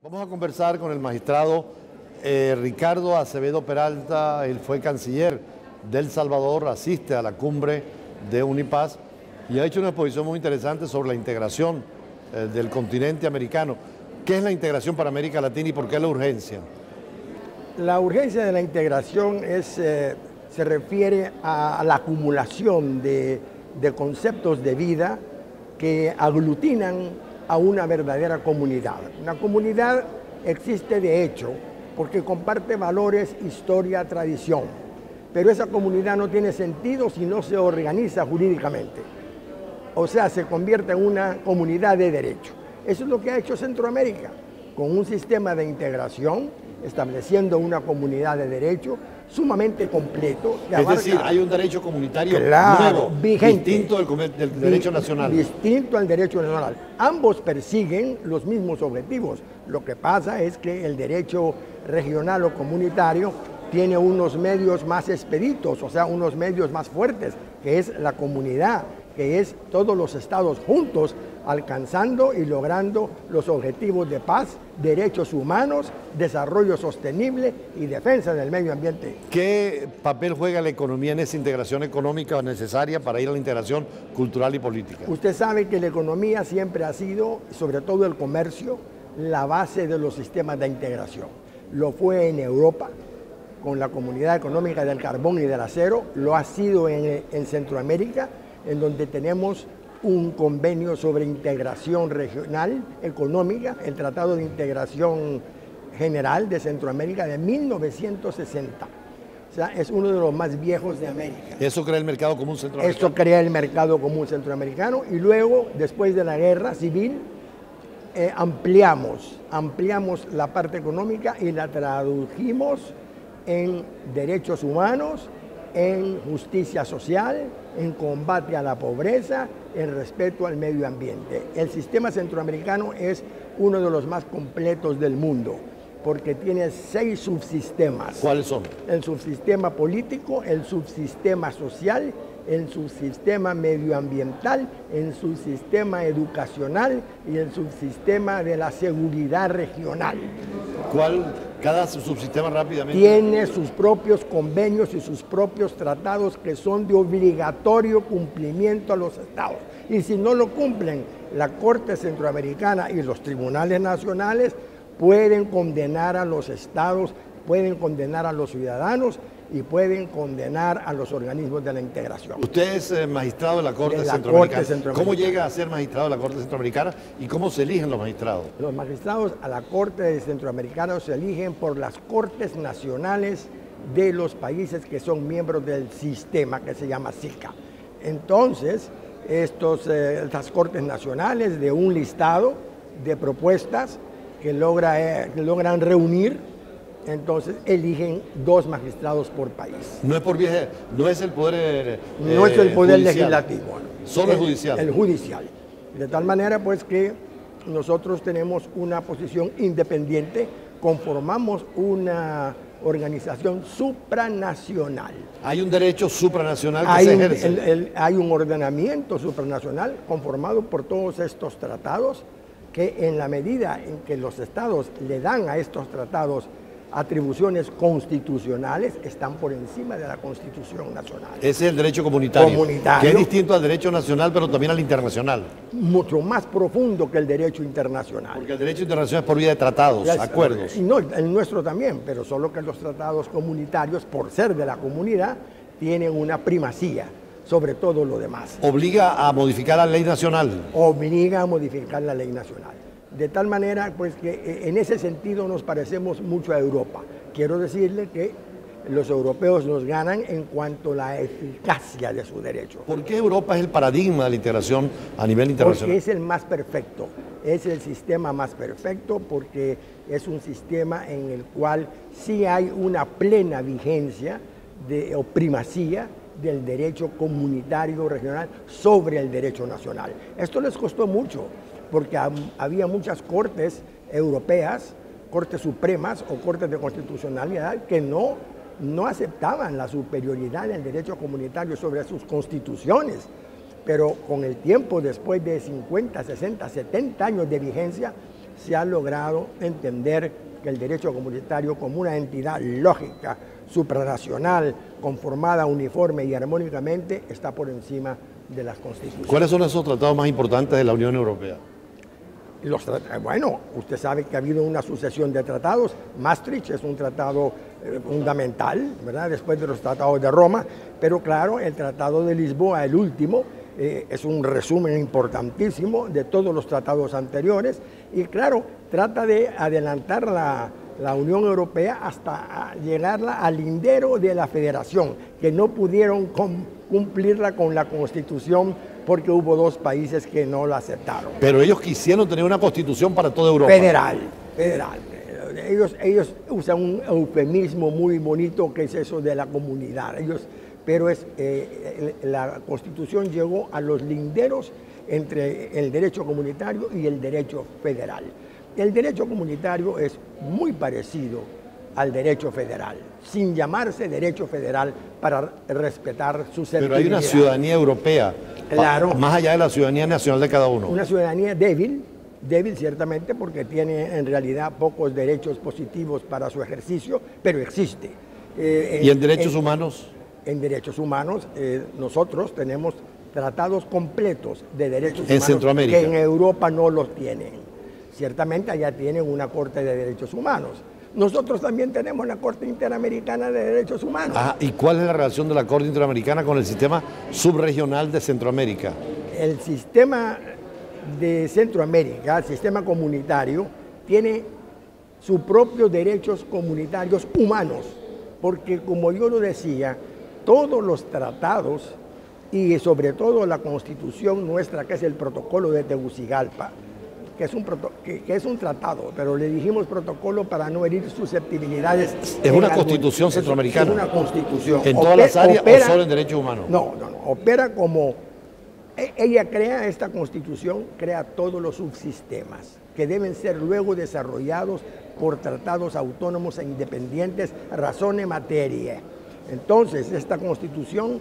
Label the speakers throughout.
Speaker 1: Vamos a conversar con el magistrado Ricardo Acevedo Peralta. Él fue canciller de El Salvador, asiste a la cumbre de Unipaz y ha hecho una exposición muy interesante sobre la integración del continente americano. ¿Qué es la integración para América Latina y por qué la urgencia?
Speaker 2: La urgencia de la integración se refiere a la acumulación de conceptos de vida que aglutinan a una verdadera comunidad. Una comunidad existe de hecho porque comparte valores, historia, tradición, pero esa comunidad no tiene sentido si no se organiza jurídicamente. O sea, se convierte en una comunidad de derecho. Eso es lo que ha hecho Centroamérica, con un sistema de integración, estableciendo una comunidad de derecho sumamente completo.
Speaker 1: Es decir, hay un derecho comunitario nuevo,
Speaker 2: vigente,
Speaker 1: distinto del derecho nacional.
Speaker 2: Distinto al derecho nacional. Ambos persiguen los mismos objetivos. Lo que pasa es que el derecho regional o comunitario tiene unos medios más expeditos, o sea, unos medios más fuertes, que es la comunidad, que es todos los estados juntos alcanzando y logrando los objetivos de paz, derechos humanos, desarrollo sostenible y defensa del medio ambiente.
Speaker 1: ¿Qué papel juega la economía en esa integración económica necesaria para ir a la integración cultural y política?
Speaker 2: Usted sabe que la economía siempre ha sido, sobre todo el comercio, la base de los sistemas de integración. Lo fue en Europa, con la Comunidad Económica del Carbón y del Acero, lo ha sido en Centroamérica, en donde tenemos un convenio sobre integración regional económica, el Tratado de Integración General de Centroamérica de 1960. O sea, es uno de los más viejos de América.
Speaker 1: ¿Eso crea el mercado común centroamericano?
Speaker 2: Eso crea el mercado común centroamericano y luego, después de la guerra civil, ampliamos la parte económica y la tradujimos en derechos humanos, en justicia social, en combate a la pobreza, en respeto al medio ambiente. El sistema centroamericano es uno de los más completos del mundo, porque tiene 6 subsistemas.
Speaker 1: ¿Cuáles son?
Speaker 2: El subsistema político, el subsistema social, el subsistema medioambiental, el subsistema educacional y el subsistema de la seguridad regional.
Speaker 1: ¿Cuál? Cada subsistema rápidamente
Speaker 2: tiene sus propios convenios y sus propios tratados que son de obligatorio cumplimiento a los estados. Y si no lo cumplen, la Corte Centroamericana y los tribunales nacionales pueden condenar a los estados, pueden condenar a los ciudadanos y pueden condenar a los organismos de la integración.
Speaker 1: Usted es magistrado de la Corte Centroamericana. ¿Cómo llega a ser magistrado de la Corte Centroamericana y cómo se eligen los magistrados? Los
Speaker 2: magistrados a la Corte Centroamericana se eligen por las Cortes Nacionales de los países que son miembros del sistema que se llama SICA. Entonces, estas Cortes Nacionales de un listado de propuestas que logran reunir, entonces eligen 2 magistrados por país.
Speaker 1: No es el poder
Speaker 2: no es el poder
Speaker 1: judicial,
Speaker 2: legislativo.
Speaker 1: Solo el judicial.
Speaker 2: El judicial. De tal manera pues que nosotros tenemos una posición independiente, conformamos una organización supranacional.
Speaker 1: Hay un derecho supranacional que se ejerce.
Speaker 2: Hay un ordenamiento supranacional conformado por todos estos tratados que en la medida en que los estados le dan a estos tratados atribuciones constitucionales, están por encima de la Constitución nacional.
Speaker 1: Ese es el derecho comunitario, que es distinto al derecho nacional, pero también al internacional.
Speaker 2: Mucho más profundo que el derecho internacional.
Speaker 1: Porque el derecho internacional es por vía de tratados, acuerdos.
Speaker 2: Y no, el nuestro también, pero solo que los tratados comunitarios, por ser de la comunidad, tienen una primacía sobre todo lo demás.
Speaker 1: ¿Obliga a modificar la ley nacional?
Speaker 2: Obliga a modificar la ley nacional. De tal manera pues que en ese sentido nos parecemos mucho a Europa. Quiero decirle que los europeos nos ganan en cuanto a la eficacia de su derecho.
Speaker 1: ¿Por qué Europa es el paradigma de la integración a nivel internacional?
Speaker 2: Porque es el más perfecto, es el sistema más perfecto porque es un sistema en el cual sí hay una plena vigencia o primacía del derecho comunitario regional sobre el derecho nacional. Esto les costó mucho, porque había muchas cortes europeas, cortes supremas o cortes de constitucionalidad que no aceptaban la superioridad del derecho comunitario sobre sus constituciones. Pero con el tiempo, después de 50, 60, 70 años de vigencia, se ha logrado entender que el derecho comunitario como una entidad lógica, supranacional, conformada uniforme y armónicamente, está por encima de las constituciones.
Speaker 1: ¿Cuáles son esos tratados más importantes de la Unión Europea?
Speaker 2: Bueno, usted sabe que ha habido una sucesión de tratados. Maastricht es un tratado fundamental, ¿verdad?, después de los tratados de Roma, pero claro, el Tratado de Lisboa, el último, es un resumen importantísimo de todos los tratados anteriores y claro, trata de adelantar la Unión Europea hasta llegarla al lindero de la federación, que no pudieron cumplirla con la Constitución porque hubo 2 países que no la aceptaron.
Speaker 1: Pero ellos quisieron tener una constitución para toda Europa.
Speaker 2: Federal. Ellos usan un eufemismo muy bonito que es eso de la comunidad. Pero la Constitución llegó a los linderos entre el derecho comunitario y el derecho federal. El derecho comunitario es muy parecido al derecho federal, sin llamarse derecho federal para respetar su susceptibilidad.
Speaker 1: Pero hay una ciudadanía europea,
Speaker 2: claro,
Speaker 1: más allá de la ciudadanía nacional de cada uno.
Speaker 2: Una ciudadanía débil ciertamente porque tiene en realidad pocos derechos positivos para su ejercicio, pero existe.
Speaker 1: ¿Y en derechos humanos?
Speaker 2: En derechos humanos nosotros tenemos tratados completos de derechos humanos
Speaker 1: Centroamérica,
Speaker 2: que en Europa no los tienen. Ciertamente allá tienen una Corte de Derechos Humanos. Nosotros también tenemos la Corte Interamericana de Derechos Humanos.
Speaker 1: ¿Y cuál es la relación de la Corte Interamericana con el sistema subregional de Centroamérica?
Speaker 2: El sistema de Centroamérica, el sistema comunitario, tiene sus propios derechos comunitarios humanos, porque como yo lo decía, todos los tratados y sobre todo la Constitución nuestra, que es el Protocolo de Tegucigalpa, que es un tratado, pero le dijimos protocolo para no herir susceptibilidades.
Speaker 1: ¿Es una constitución centroamericana?
Speaker 2: Es una constitución.
Speaker 1: ¿En todas las áreas o solo en derechos humanos?
Speaker 2: No. Opera como... Ella crea, esta constitución crea todos los subsistemas que deben ser luego desarrollados por tratados autónomos e independientes, razón materia. Entonces, esta constitución,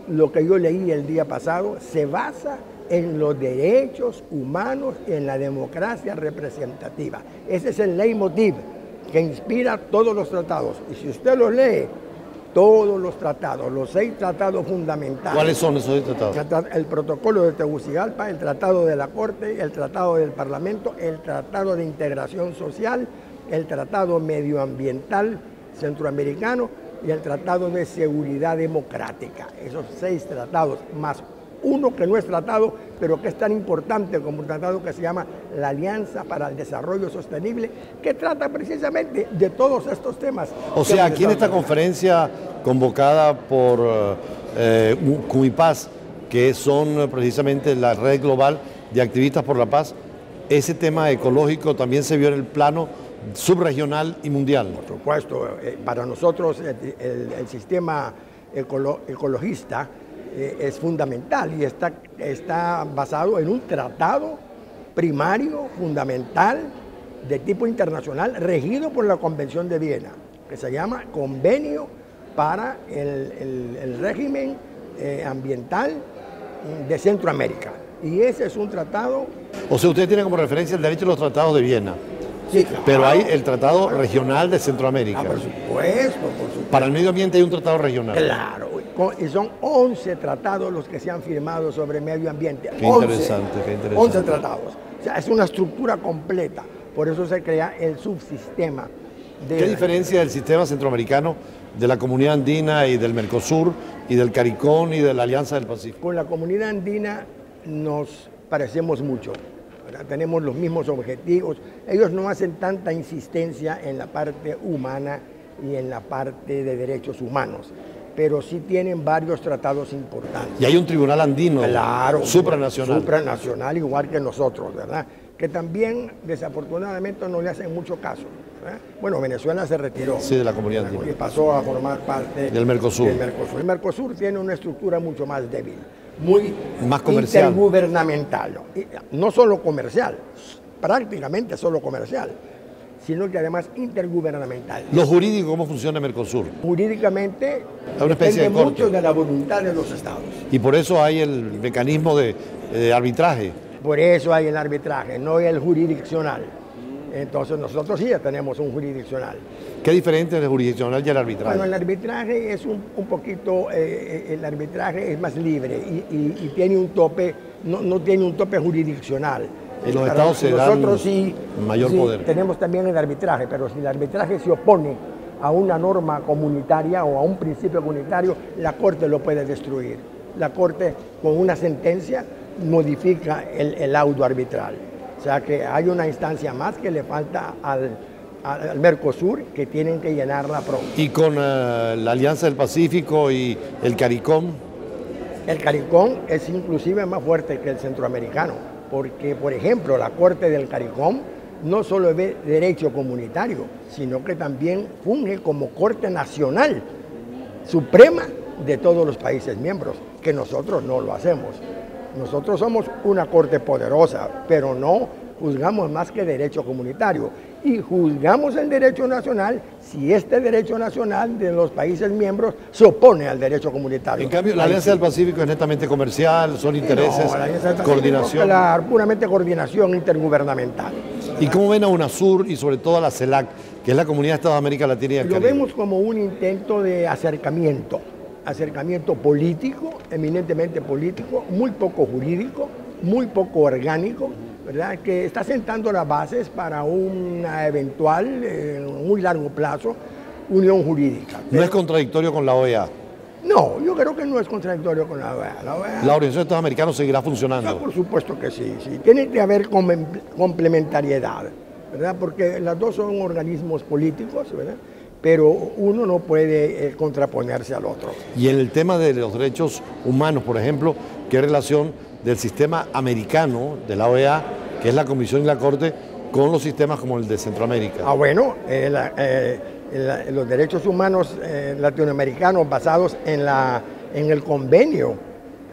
Speaker 2: lo que yo leí el día pasado, se basa en los derechos humanos, en la democracia representativa. Ese es el leitmotiv que inspira todos los tratados. Y si usted los lee, todos los tratados, los 6 tratados fundamentales.
Speaker 1: ¿Cuáles son esos 6 tratados?
Speaker 2: El Protocolo de Tegucigalpa, el Tratado de la Corte, el Tratado del Parlamento, el Tratado de Integración Social, el Tratado Medioambiental Centroamericano y el Tratado de Seguridad Democrática. Esos 6 tratados, más uno que no es tratado, pero que es tan importante como un tratado que se llama la Alianza para el Desarrollo Sostenible, que trata precisamente de todos estos temas.
Speaker 1: O sea, aquí en esta conferencia convocada por Cumipaz, que son precisamente la red global de activistas por la paz, ese tema ecológico también se vio en el plano subregional y mundial.
Speaker 2: Por supuesto, para nosotros el sistema ecologista es fundamental y está basado en un tratado primario, fundamental, de tipo internacional, regido por la Convención de Viena, que se llama Convenio para el régimen ambiental de Centroamérica. Y ese es un tratado...
Speaker 1: O sea, usted tiene como referencia el derecho a los tratados de Viena.
Speaker 2: Sí, claro.
Speaker 1: Pero hay el Tratado Regional de Centroamérica.
Speaker 2: Por supuesto.
Speaker 1: Para el medio ambiente hay un tratado regional.
Speaker 2: Claro, y son 11 tratados los que se han firmado sobre medio ambiente.
Speaker 1: Qué interesante.
Speaker 2: 11 tratados. O sea, es una estructura completa. Por eso se crea el subsistema.
Speaker 1: ¿Qué diferencia del sistema centroamericano de la Comunidad Andina y del Mercosur y del CARICOM y de la Alianza del Pacífico?
Speaker 2: Con la Comunidad Andina nos parecemos mucho. Tenemos los mismos objetivos. Ellos no hacen tanta insistencia en la parte humana y en la parte de derechos humanos, pero sí tienen varios tratados importantes.
Speaker 1: Y hay un tribunal andino,
Speaker 2: claro,
Speaker 1: supranacional.
Speaker 2: Supranacional, igual que nosotros, ¿verdad? Que también, desafortunadamente, no le hacen mucho caso, ¿verdad? Bueno, Venezuela se retiró.
Speaker 1: Sí, de la Comunidad Andina.
Speaker 2: Y pasó a formar parte
Speaker 1: del Mercosur.
Speaker 2: El Mercosur tiene una estructura mucho más débil, muy
Speaker 1: más comercial,
Speaker 2: intergubernamental, no solo comercial, prácticamente solo comercial, sino que además intergubernamental.
Speaker 1: ¿Lo jurídico cómo funciona Mercosur?
Speaker 2: Jurídicamente
Speaker 1: una especie
Speaker 2: depende
Speaker 1: de
Speaker 2: mucho de la voluntad de los estados.
Speaker 1: Y por eso hay el mecanismo de arbitraje.
Speaker 2: Por eso hay el arbitraje, no el jurisdiccional. Entonces nosotros sí ya tenemos un jurisdiccional.
Speaker 1: ¿Qué diferente es el jurisdiccional y el arbitraje?
Speaker 2: Bueno, el arbitraje es un poquito, el arbitraje es más libre y tiene un tope, no tiene un tope jurisdiccional.
Speaker 1: Y los estados se dan
Speaker 2: nosotros sí,
Speaker 1: mayor poder.
Speaker 2: Tenemos también el arbitraje, pero si el arbitraje se opone a una norma comunitaria o a un principio comunitario, la Corte lo puede destruir. La Corte, con una sentencia, modifica el laudo arbitral. O sea que hay una instancia más que le falta al Mercosur, que tienen que llenarla pronto.
Speaker 1: ¿Y con la Alianza del Pacífico y el CARICOM?
Speaker 2: El CARICOM es inclusive más fuerte que el centroamericano, porque, por ejemplo, la Corte del CARICOM no solo ve derecho comunitario, sino que también funge como Corte Nacional Suprema de todos los países miembros, que nosotros no lo hacemos. Nosotros somos una corte poderosa, pero no juzgamos más que derecho comunitario. Y juzgamos el derecho nacional si este derecho nacional de los países miembros se opone al derecho comunitario.
Speaker 1: En cambio, la Alianza del Pacífico es netamente comercial, son intereses, coordinación.
Speaker 2: Puramente coordinación intergubernamental.
Speaker 1: ¿Y cómo ven a UNASUR y sobre todo a la CELAC, que es la Comunidad de Estados de América Latina y el Caribe?
Speaker 2: Lo vemos como un intento de acercamiento político, eminentemente político, muy poco jurídico, muy poco orgánico, ¿verdad? Que está sentando las bases para una eventual, en muy largo plazo, unión jurídica.
Speaker 1: ¿No es contradictorio con la OEA?
Speaker 2: No, yo creo que no es contradictorio con la OEA.
Speaker 1: ¿La Organización de Estados Americanos seguirá funcionando?
Speaker 2: No, por supuesto que sí. Tiene que haber complementariedad, ¿verdad? Porque las dos son organismos políticos, ¿verdad? Pero uno no puede contraponerse al otro.
Speaker 1: Y en el tema de los derechos humanos, por ejemplo, ¿qué relación del sistema americano de la OEA, que es la Comisión y la Corte, con los sistemas como el de Centroamérica?
Speaker 2: Bueno, los derechos humanos latinoamericanos basados en el Convenio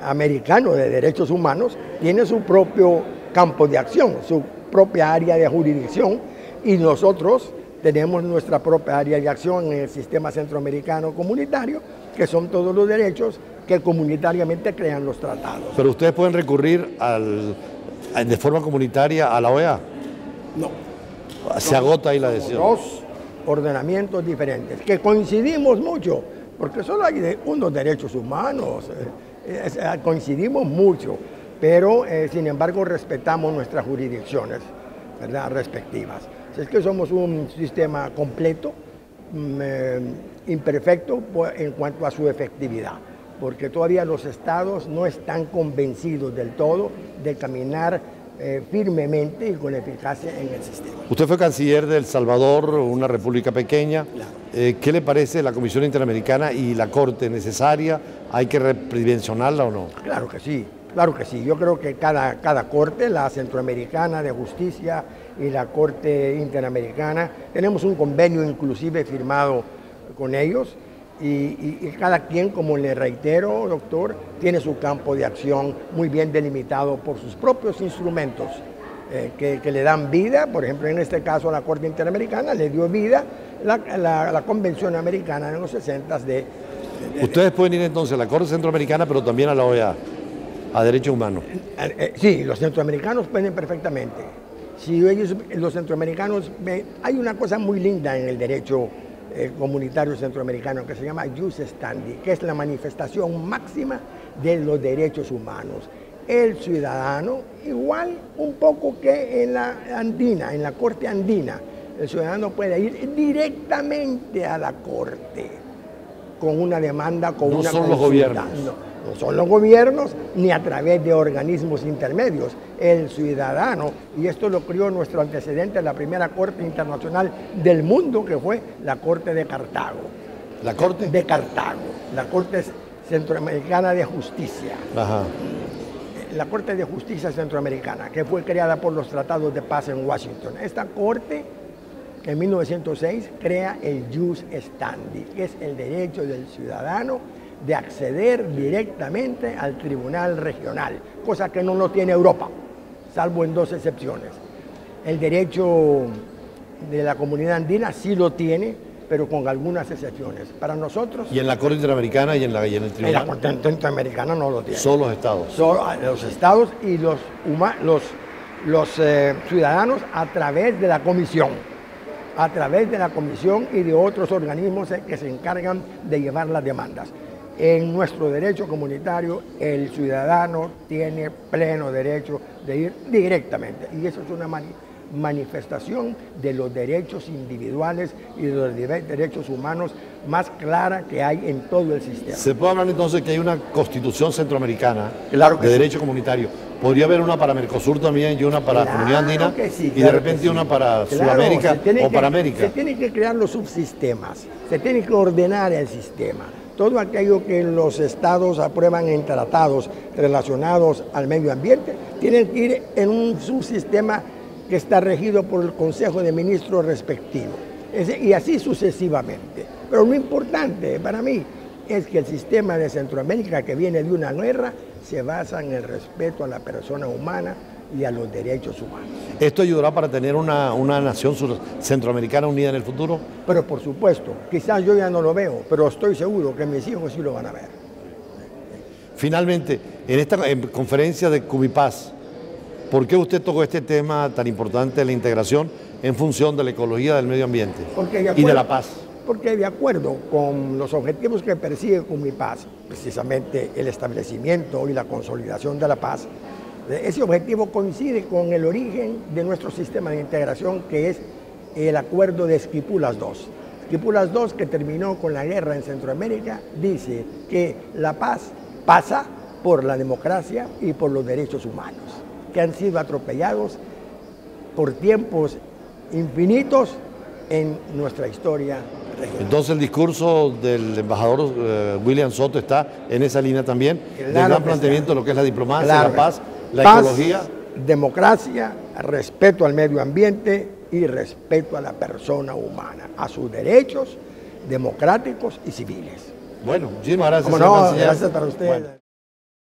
Speaker 2: Americano de Derechos Humanos tiene su propio campo de acción, su propia área de jurisdicción, y nosotros tenemos nuestra propia área de acción en el sistema centroamericano comunitario, que son todos los derechos que comunitariamente crean los tratados.
Speaker 1: ¿Pero ustedes pueden recurrir de forma comunitaria a la OEA?
Speaker 2: No.
Speaker 1: Se agota ahí la decisión.
Speaker 2: Dos ordenamientos diferentes, que coincidimos mucho, porque solo hay unos derechos humanos, coincidimos mucho, pero sin embargo respetamos nuestras jurisdicciones, ¿verdad?, respectivas. Es que somos un sistema completo, imperfecto en cuanto a su efectividad, porque todavía los estados no están convencidos del todo de caminar firmemente y con eficacia en el sistema.
Speaker 1: Usted fue canciller de El Salvador, una república pequeña.
Speaker 2: Claro.
Speaker 1: ¿Qué le parece la Comisión Interamericana y la Corte necesaria? ¿Hay que redimensionarla o no?
Speaker 2: Claro que sí. Claro que sí, yo creo que cada corte, la Centroamericana de Justicia y la Corte Interamericana, tenemos un convenio inclusive firmado con ellos y cada quien, como le reitero, doctor, tiene su campo de acción muy bien delimitado por sus propios instrumentos que le dan vida. Por ejemplo, en este caso la Corte Interamericana le dio vida la Convención Americana en los 60
Speaker 1: Ustedes pueden ir entonces a la Corte Centroamericana, pero también a la OEA. A derechos humanos.
Speaker 2: Sí, los centroamericanos pueden perfectamente. Si ellos, los centroamericanos, hay una cosa muy linda en el derecho comunitario centroamericano que se llama jus standi, que es la manifestación máxima de los derechos humanos. El ciudadano, igual un poco que en la andina, en la corte andina, el ciudadano puede ir directamente a la corte con una demanda, con una consulta.
Speaker 1: No son los gobiernos.
Speaker 2: No son los gobiernos ni a través de organismos intermedios. El ciudadano, y esto lo crió nuestro antecedente, la primera corte internacional del mundo, que fue la Corte de Cartago.
Speaker 1: ¿La Corte?
Speaker 2: De Cartago, la Corte Centroamericana de Justicia.
Speaker 1: Ajá.
Speaker 2: La Corte de Justicia Centroamericana, que fue creada por los tratados de paz en Washington. Esta corte, en 1906, crea el jus standi, que es el derecho del ciudadano de acceder directamente al tribunal regional, cosa que no lo tiene Europa, salvo en dos excepciones. El derecho de la comunidad andina sí lo tiene, pero con algunas excepciones. Para nosotros...
Speaker 1: ¿Y en la Corte Interamericana y en el tribunal?
Speaker 2: En la Corte Interamericana no lo tiene.
Speaker 1: Solo los estados.
Speaker 2: Solo los estados y los ciudadanos a través de la comisión y de otros organismos que se encargan de llevar las demandas. En nuestro derecho comunitario, el ciudadano tiene pleno derecho de ir directamente, y eso es una manifestación de los derechos individuales y de los derechos humanos más clara que hay en todo el sistema.
Speaker 1: ¿Se puede hablar entonces que hay una constitución centroamericana
Speaker 2: Claro que
Speaker 1: de
Speaker 2: sí.
Speaker 1: derecho comunitario? ¿Podría haber una para Mercosur también y una para la comunidad andina?
Speaker 2: Que sí,
Speaker 1: y de repente una para Sudamérica o para América.
Speaker 2: Se tienen que crear los subsistemas, se tiene que ordenar el sistema. Todo aquello que los estados aprueban en tratados relacionados al medio ambiente, tienen que ir en un subsistema que está regido por el Consejo de Ministros respectivo, y así sucesivamente. Pero lo importante para mí es que el sistema de Centroamérica, que viene de una guerra, se basa en el respeto a la persona humana y a los derechos humanos.
Speaker 1: ¿Esto ayudará para tener una nación centroamericana unida en el futuro?
Speaker 2: Pero por supuesto, quizás yo ya no lo veo, pero estoy seguro que mis hijos sí lo van a ver.
Speaker 1: Finalmente, en esta conferencia de Cumipaz, ¿por qué usted tocó este tema tan importante de la integración en función de la ecología, del medio ambiente y de la paz?
Speaker 2: Porque de acuerdo con los objetivos que persigue Cumipaz, precisamente el establecimiento y la consolidación de la paz, ese objetivo coincide con el origen de nuestro sistema de integración, que es el acuerdo de Esquipulas II. Esquipulas II, que terminó con la guerra en Centroamérica, dice que la paz pasa por la democracia y por los derechos humanos, que han sido atropellados por tiempos infinitos en nuestra historia regional.
Speaker 1: Entonces el discurso del embajador William Soto está en esa línea también, del gran planteamiento de lo que es la diplomacia, la paz, la ecología.
Speaker 2: Democracia, respeto al medio ambiente y respeto a la persona humana, a sus derechos democráticos y civiles.
Speaker 1: Bueno, muchísimas gracias.
Speaker 2: Como no, gracias para ustedes. Bueno.